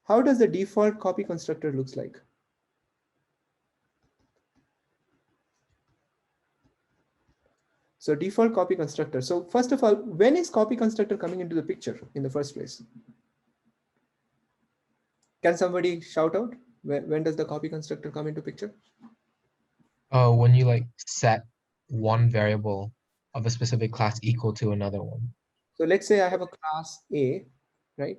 how does the default copy constructor looks like? So default copy constructor. So first of all, when is copy constructor coming into the picture in the first place? Can somebody shout out? When does the copy constructor come into picture? When you like set one variable of a specific class equal to another one. So let's say I have a class A, right?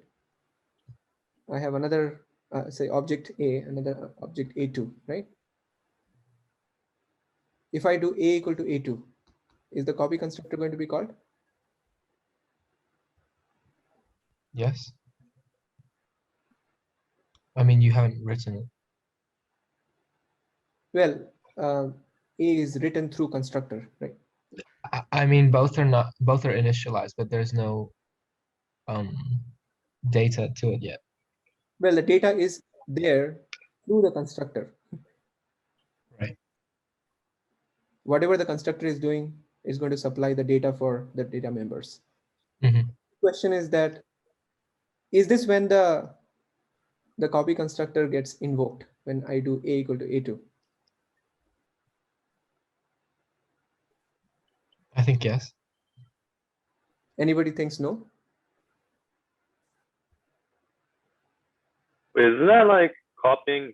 I have another, say object A, another object A2, right? If I do A equal to A2, is the copy constructor going to be called? Yes. I mean, you haven't written it. Well, A is written through constructor, right? I mean, both are initialized, but there's no data to it yet. Well, the data is there through the constructor. Right. Whatever the constructor is doing is going to supply the data for the data members. Mm-hmm. The question is that, is this when the copy constructor gets invoked when I do A equal to A2? I think yes. Anybody thinks no? Wait, isn't that like copying?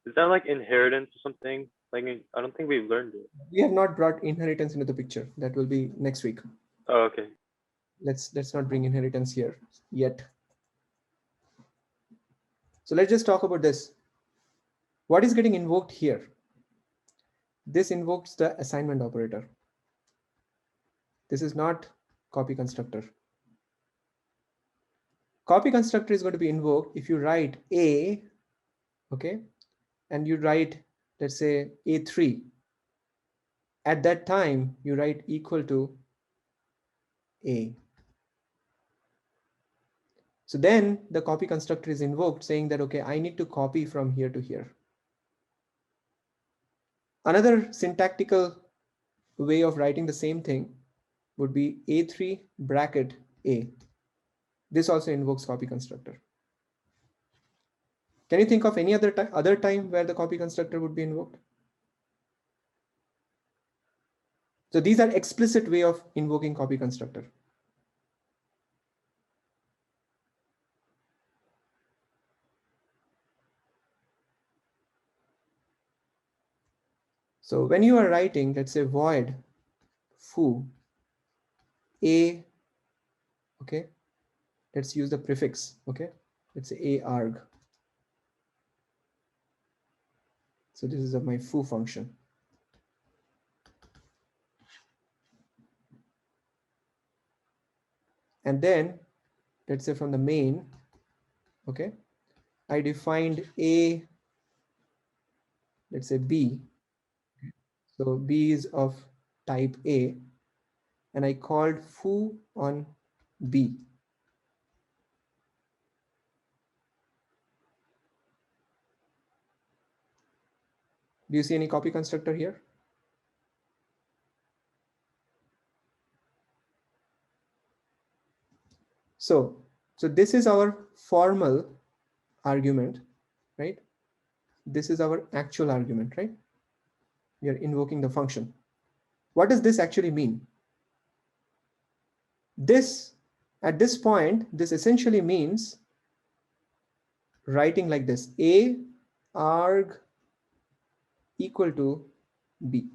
Is that like inheritance or something? Like, I don't think we've learned it. We have not brought inheritance into the picture. That will be next week. Oh, okay. Let's not bring inheritance here yet. So let's just talk about this. What is getting invoked here? This invokes the assignment operator. This is not copy constructor. Copy constructor is going to be invoked if you write A, okay, and you write, let's say, A3. At that time, you write equal to A. So then the copy constructor is invoked saying that, okay, I need to copy from here to here. Another syntactical way of writing the same thing would be A3 bracket A. This also invokes copy constructor. Can you think of any other time where the copy constructor would be invoked? So these are explicit way of invoking copy constructor. So when you are writing, let's say void foo a, okay, let's use the prefix, okay, let's say a arg. So this is my foo function. And then let's say from the main, okay, I defined a, let's say B. So B is of type A, and I called foo on B. Do you see any copy constructor here? So this is our formal argument, right? This is our actual argument, right? We are invoking the function. What does this actually mean? This, at this point, this essentially means writing like this: A arg equal to B,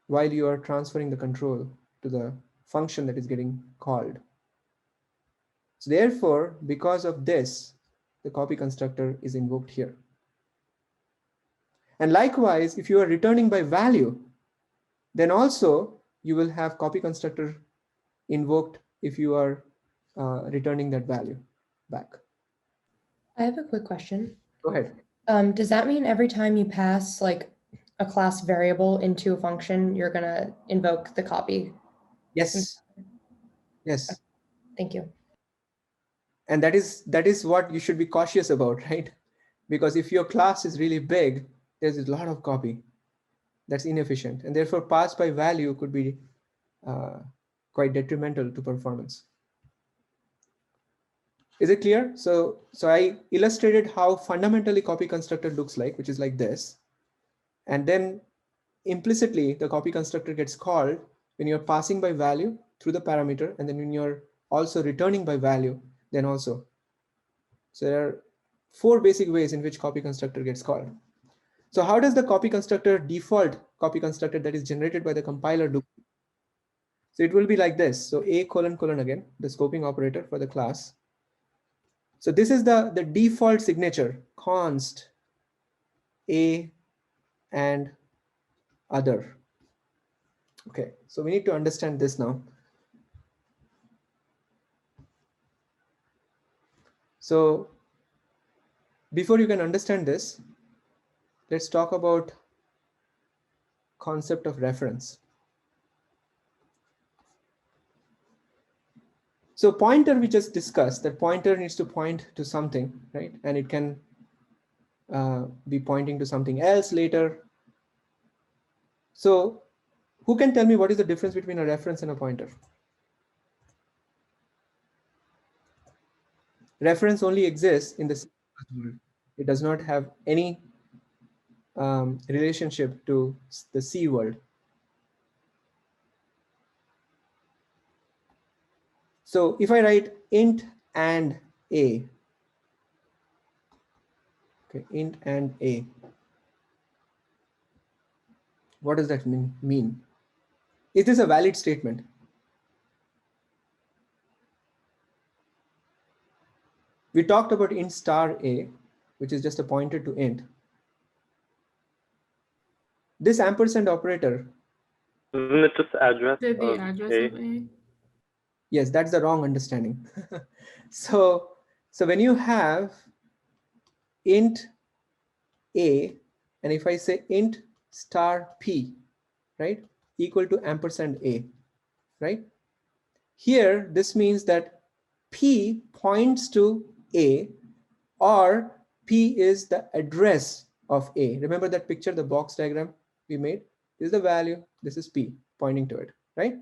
while you are transferring the control to the function that is getting called. So therefore, because of this, the copy constructor is invoked here. And likewise, if you are returning by value, then also you will have copy constructor invoked if you are returning that value back. I have a quick question. Go ahead. Does that mean every time you pass like a class variable into a function, you're going to invoke the copy? Yes. Yes. Thank you. And that is what you should be cautious about, right? Because if your class is really big, there's a lot of copy that's inefficient, and therefore pass by value could be quite detrimental to performance. Is it clear? So I illustrated how fundamentally copy constructor looks like, which is like this. And then implicitly the copy constructor gets called when you're passing by value through the parameter, and then when you're also returning by value, then also. So there are 4 basic ways in which copy constructor gets called. So how does the copy constructor, default copy constructor that is generated by the compiler do? So it will be like this. So a : again, the scoping operator for the class. So this is the default signature, const a and other. Okay, so we need to understand this now. So before you can understand this, let's talk about concept of reference. So pointer, we just discussed that pointer needs to point to something, right? And it can be pointing to something else later. So who can tell me what is the difference between a reference and a pointer? Reference only exists in the C world. It does not have any relationship to the C world. So if I write int and a, okay, int and a, what does that mean? Is this a valid statement? We talked about int star a, which is just a pointer to int. This ampersand operator. Isn't it just the address The of address A? of A. Yes, that's the wrong understanding. So when you have int a, and if I say int star p, right, equal to ampersand a, right? Here, this means that p points to a, or p is the address of a. Remember that picture, the box diagram we made? This is the value, this is p pointing to it, right?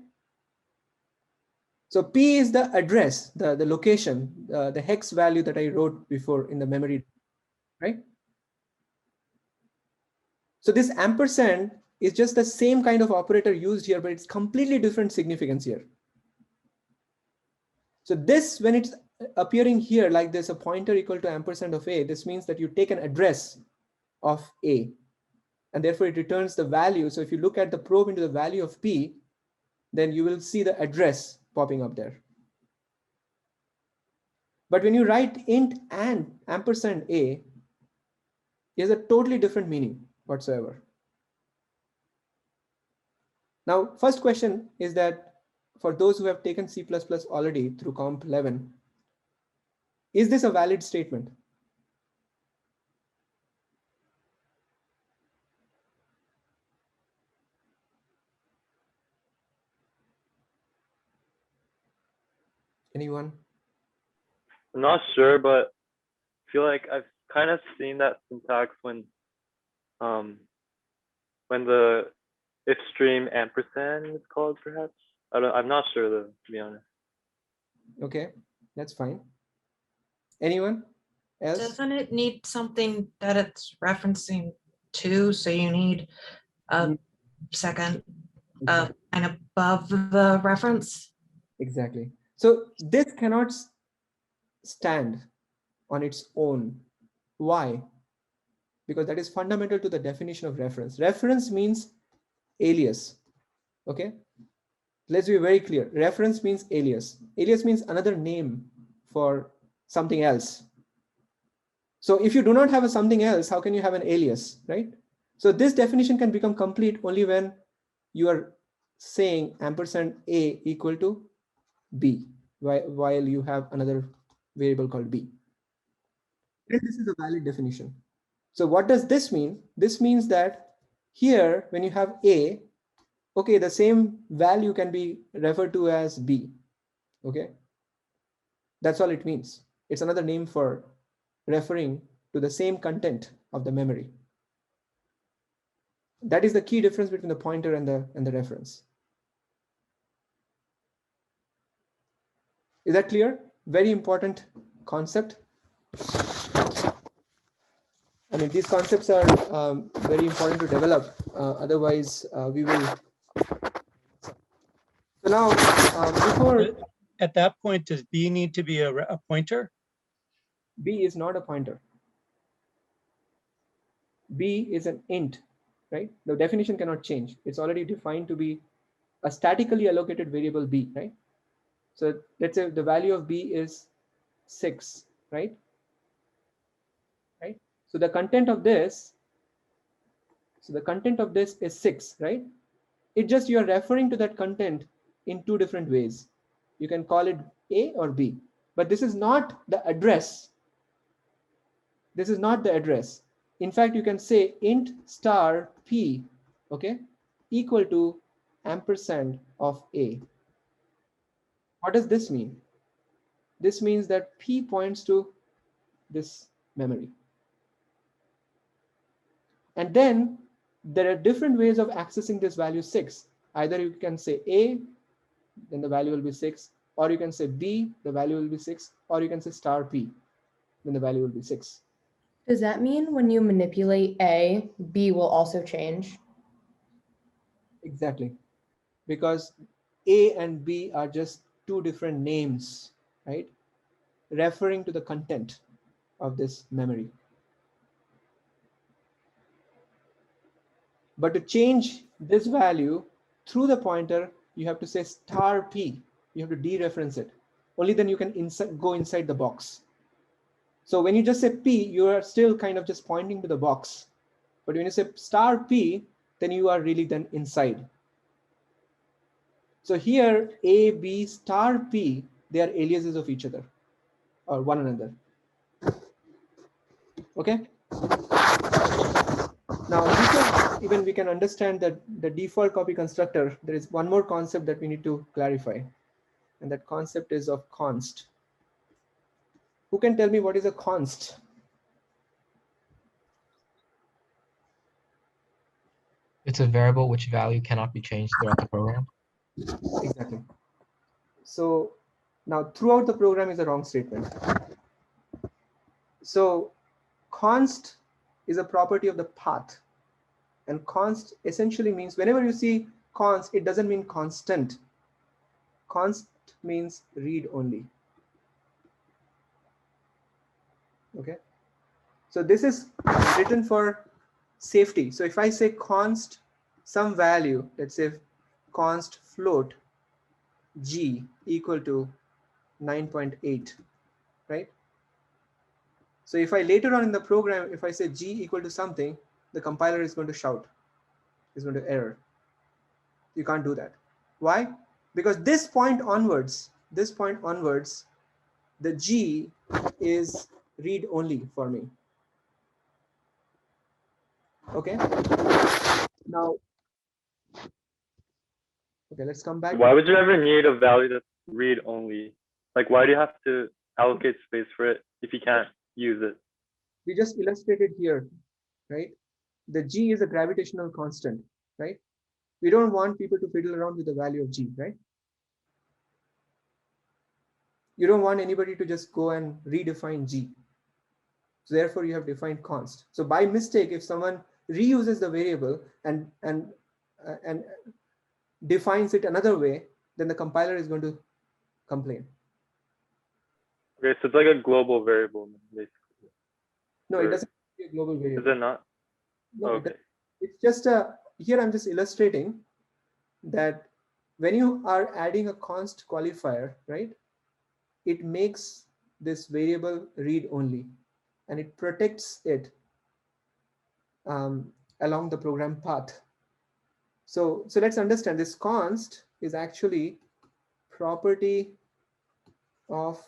So p is the address, the location, the hex value that I wrote before in the memory, right? So this ampersand is just the same kind of operator used here, but it's completely different significance here. So this, when it's appearing here like this, a pointer equal to ampersand of a, this means that you take an address of a, and therefore it returns the value. So if you look at the probe into the value of p, then you will see the address popping up there. But when you write int and ampersand a, it has a totally different meaning whatsoever. Now, first question is that for those who have taken C++ already through Comp11, is this a valid statement? Anyone? I'm not sure, but I feel like I've kind of seen that syntax when the if stream ampersand is called, perhaps. I'm not sure though, to be honest. Okay, that's fine. Anyone else? Doesn't it need something that it's referencing to? So you need a second and above the reference? Exactly. So this cannot stand on its own. Why? Because that is fundamental to the definition of reference. Reference means alias. Okay, let's be very clear. Reference means alias. Alias means another name for something else. So if you do not have a something else, how can you have an alias, right? So this definition can become complete only when you are saying ampersand a equal to b, while you have another variable called b. Then this is a valid definition. So what does this mean? This means that here, when you have a, okay, the same value can be referred to as b. Okay, that's all it means. It's another name for referring to the same content of the memory. That is the key difference between the pointer and the reference. Is that clear? Very important concept. I mean, these concepts are very important to develop. Otherwise, we will. So now, before At that point, does B need to be a pointer? B is not a pointer. B is an int, right? The definition cannot change. It's already defined to be a statically allocated variable B, right? So let's say the value of B is 6, right? Right. So the content of this, is 6, right? It just you're referring to that content in two different ways. You can call it A or B, but this is not the address. This is not the address. In fact, you can say int star P, okay, equal to ampersand of A. What does this mean? This means that P points to this memory. And then there are different ways of accessing this value 6. Either you can say A, then the value will be 6, or you can say B, the value will be 6, or you can say star P, then the value will be 6. Does that mean when you manipulate A, B will also change? Exactly. Because A and B are just two different names, right? Referring to the content of this memory. But to change this value through the pointer, you have to say star P. You have to dereference it. Only then you can go inside the box. So when you just say P, you are still kind of just pointing to the box. But when you say star P, then you are really then inside. So here, A, B, star P, they are aliases of each other or one another. Okay. Now, before even we can understand that the default copy constructor, there is one more concept that we need to clarify. And that concept is of const. Who can tell me what is a const? It's a variable which value cannot be changed throughout the program. Exactly. So now throughout the program is a wrong statement. So const is a property of the path. And const essentially means whenever you see const, it doesn't mean constant. Const means read only. Okay. So this is written for safety. So if I say const some value, let's say const float G equal to 9.8, right? So if I later on in the program, if I say G equal to something, the compiler is going to shout, is going to error. You can't do that. Why? Because this point onwards, the G is read only for me. Okay. Now, okay, let's come back. Why would you ever need a value that's read only? Like, why do you have to allocate space for it if you can't use it? We just illustrated here, right? The G is a gravitational constant, right? We don't want people to fiddle around with the value of G, right? You don't want anybody to just go and redefine G. So therefore you have defined const. So by mistake, if someone reuses the variable and defines it another way, then the compiler is going to complain. Okay, so it's like a global variable, basically. No, it doesn't be a global Is variable. it not? No, Okay. it's just a, here I'm just illustrating that when you are adding a const qualifier, right, it makes this variable read only and it protects it along the program path. So let's understand this const is actually property of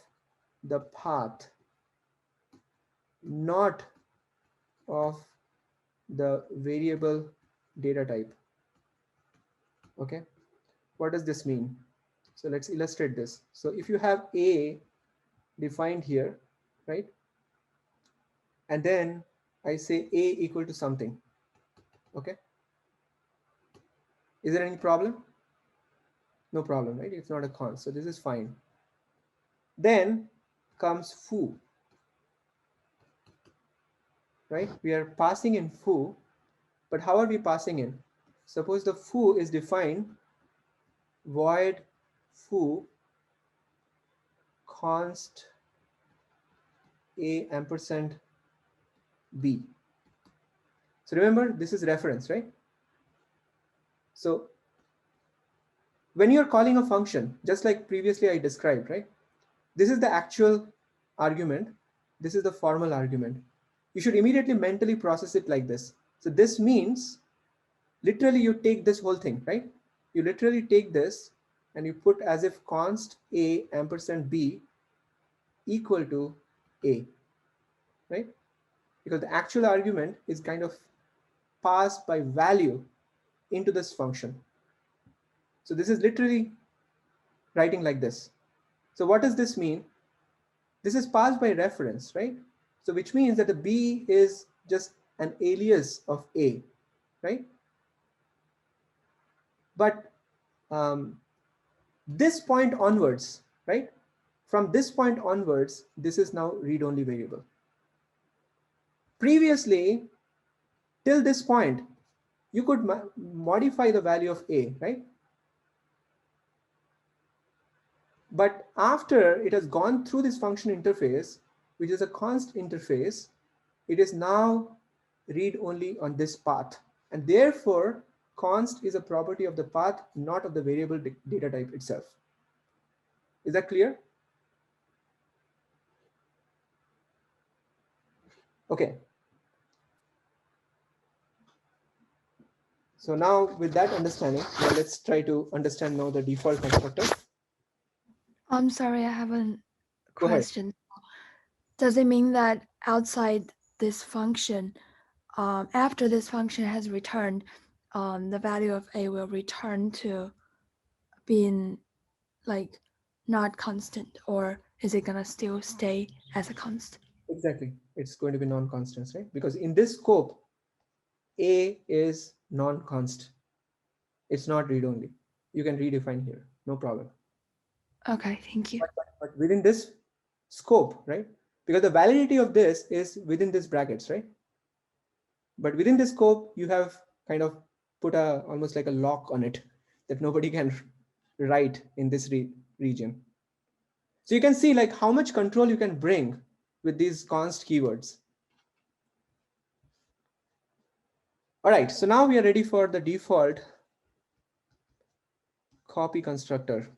the path, not of the variable data type. Okay, what does this mean? So let's illustrate this. So if you have A defined here, right, and then I say A equal to something, okay, is there any problem? No problem, right? It's not a const, so this is fine. Then comes foo, right? We are passing in foo, but how are we passing in? Suppose the foo is defined void foo const a ampersand b. So remember, this is reference, right? So when you're calling a function, just like previously I described, right? This is the actual argument. This is the formal argument. You should immediately mentally process it like this. So this means literally you take this whole thing, right? You literally take this and you put as if const a ampersand b equal to a, right? Because the actual argument is kind of passed by value into this function. So this is literally writing like this. So what does this mean? This is passed by reference, right? So which means that the b is just an alias of a, right? But this point onwards, right? From this point onwards, this is now read-only variable. Previously, till this point, you could modify the value of a, right? But after it has gone through this function interface, which is a const interface, it is now read-only on this path. And therefore, const is a property of the path, not of the variable data type itself. Is that clear? Okay. So now with that understanding, now let's try to understand now the default constructor. I'm sorry, I have a Go ahead. question. Does it mean that outside this function, after this function has returned, the value of a will return to being like not constant, or is it gonna still stay as a constant? Exactly. It's going to be non-constants, right? Because in this scope, a is non-const. It's not read-only. You can redefine here, no problem. Okay, thank you. But within this scope, right? Because the validity of this is within this brackets, right? But within this scope, you have kind of put a almost like a lock on it that nobody can write in this region. So you can see like how much control you can bring with these const keywords. All right, so now we are ready for the default copy constructor.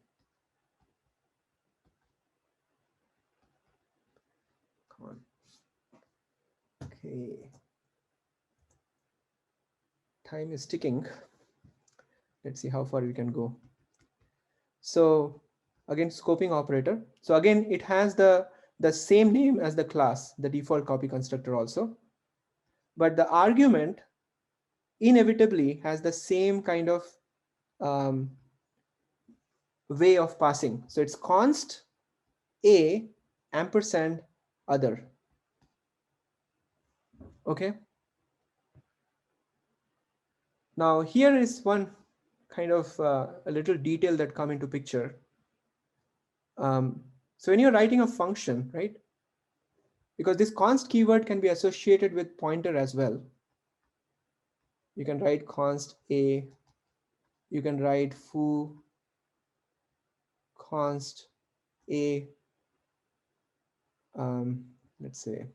Come on. Okay. Time is ticking. Let's see how far we can go. So again, scoping operator. So again, it has the same name as the class, the default copy constructor also. But the argument inevitably has the same kind of way of passing. So it's const a ampersand other. Okay. Now here is one kind of a little detail that come into picture. So when you're writing a function, right? Because this const keyword can be associated with pointer as well. You can write const a, you can write foo const a, let's say,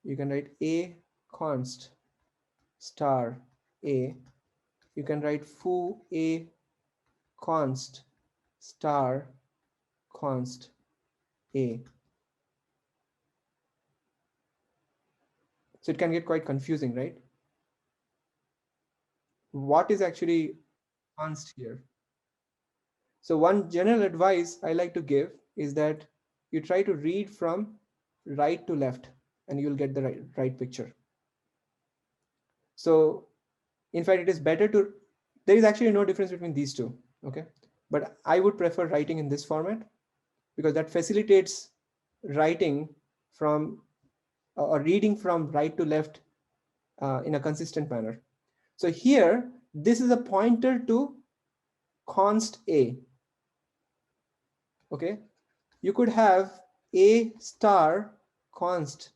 you can write a const star a, you can write foo a const star const a. So it can get quite confusing, right? What is actually const here? So one general advice I like to give is that you try to read from right to left and you'll get the right picture. So in fact, it is better to, there is actually no difference between these two, okay? But I would prefer writing in this format because that facilitates writing from or reading from right to left in a consistent manner. So here, this is a pointer to const a. okay, you could have a star const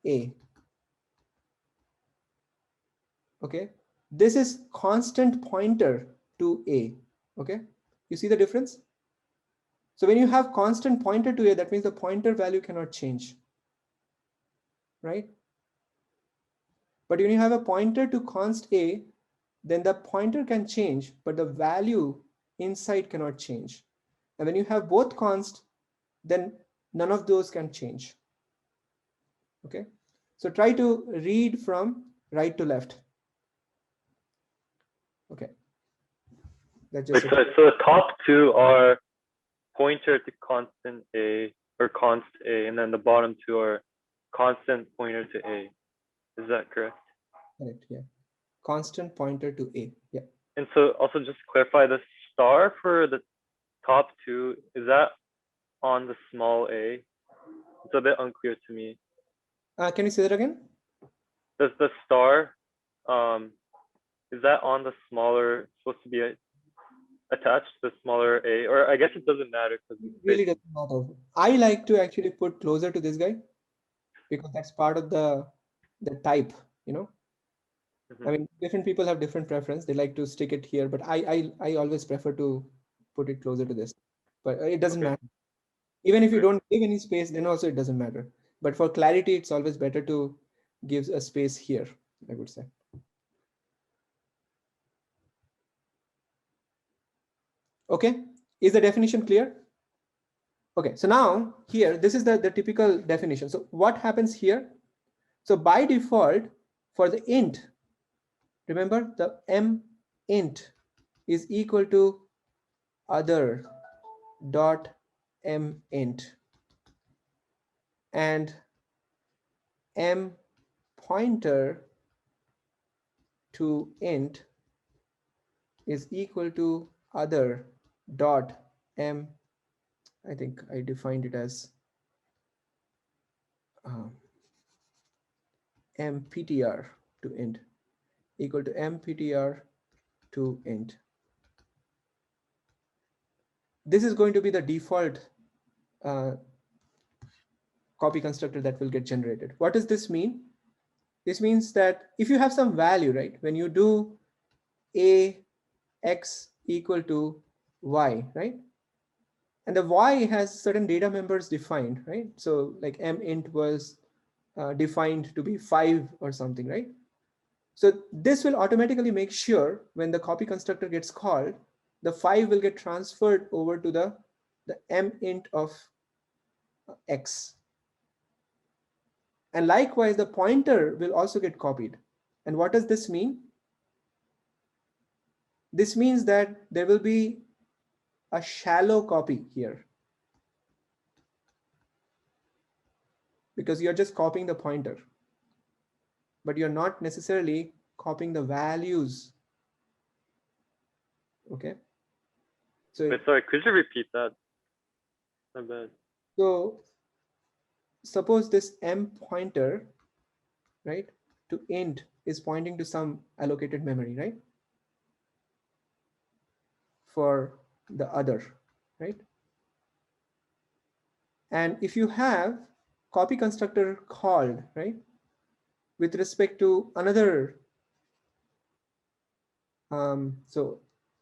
a. Okay, this is constant pointer to a. Okay, you see the difference? So when you have constant pointer to a, that means the pointer value cannot change, right? But when you have a pointer to const a, then the pointer can change, but the value inside cannot change. And when you have both const, then none of those can change. Okay, so try to read from right to left. Okay, that's Wait, just so the top two are pointer to constant a or const a, and then the bottom two are constant pointer to a. Is that correct? correct. Yeah, constant pointer to a. Yeah. And so also just to clarify, the star for the top two, is that on the small a? It's a bit unclear to me. Can you say that again? Does the star, is that on the smaller, supposed to be attached to the smaller a? Or I guess it doesn't matter because It really doesn't matter. I like to actually put closer to this guy because that's part of the type, you know. I mean, different people have different preference. They like to stick it here, but I always prefer to put it closer to this. But it doesn't Okay. matter. Even if you Okay. don't give any space, then also it doesn't matter. But for clarity, it's always better to give a space here, I would say. Okay, is the definition clear? Okay, so now here, this is the typical definition. So what happens here? So by default, for the int, remember the m int is equal to other dot m int, and m pointer to int is equal to other dot m. I think I defined it as mptr to int equal to mptr to int. This is going to be the default copy constructor that will get generated. What does this mean? This means that if you have some value, right, when you do a x equal to y, right, and the y has certain data members defined, right? So like m int was defined to be 5 or something, right? So this will automatically make sure when the copy constructor gets called, the 5 will get transferred over to the m int of x. And likewise, the pointer will also get copied. And what does this mean? This means that there will be a shallow copy here, because you're just copying the pointer, but you're not necessarily copying the values. Okay. So, wait, sorry, could you repeat that? My bad. so suppose this m pointer, right, to int is pointing to some allocated memory, right, for the other, right? And if you have copy constructor called, right, with respect to another, so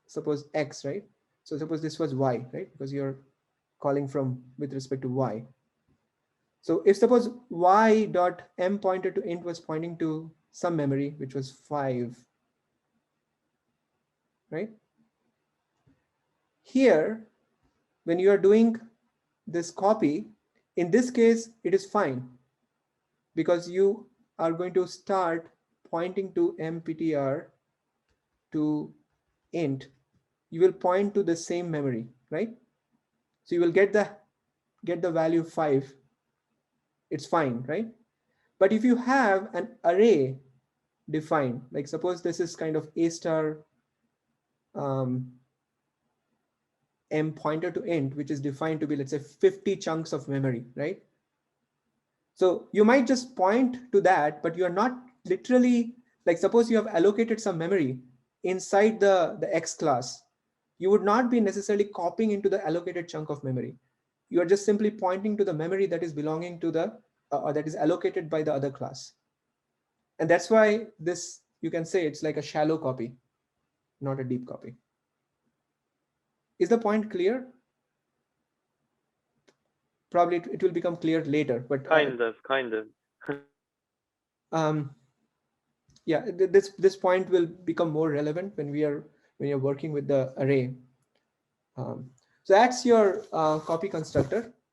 suppose x, right? So suppose this was y, right? Because you're calling from with respect to y. So if suppose y dot m pointer to int was pointing to some memory, which was 5, right? Here, when you are doing this copy, in this case, it is fine because you are going to start pointing to mptr to int. You will point to the same memory, right? So you will get the value 5. It's fine, right? But if you have an array defined, like suppose this is kind of a star m pointer to int, which is defined to be, let's say, 50 chunks of memory, right? So you might just point to that, but you're not literally, like suppose you have allocated some memory inside the x class. you would not be necessarily copying into the allocated chunk of memory. You are just simply pointing to the memory that is belonging to the, or that is allocated by the other class. And that's why this, you can say it's like a shallow copy, not a deep copy. Is the point clear? Probably it will become clear later, but Kind of. Yeah, this point will become more relevant when you're working with the array. So that's your copy constructor.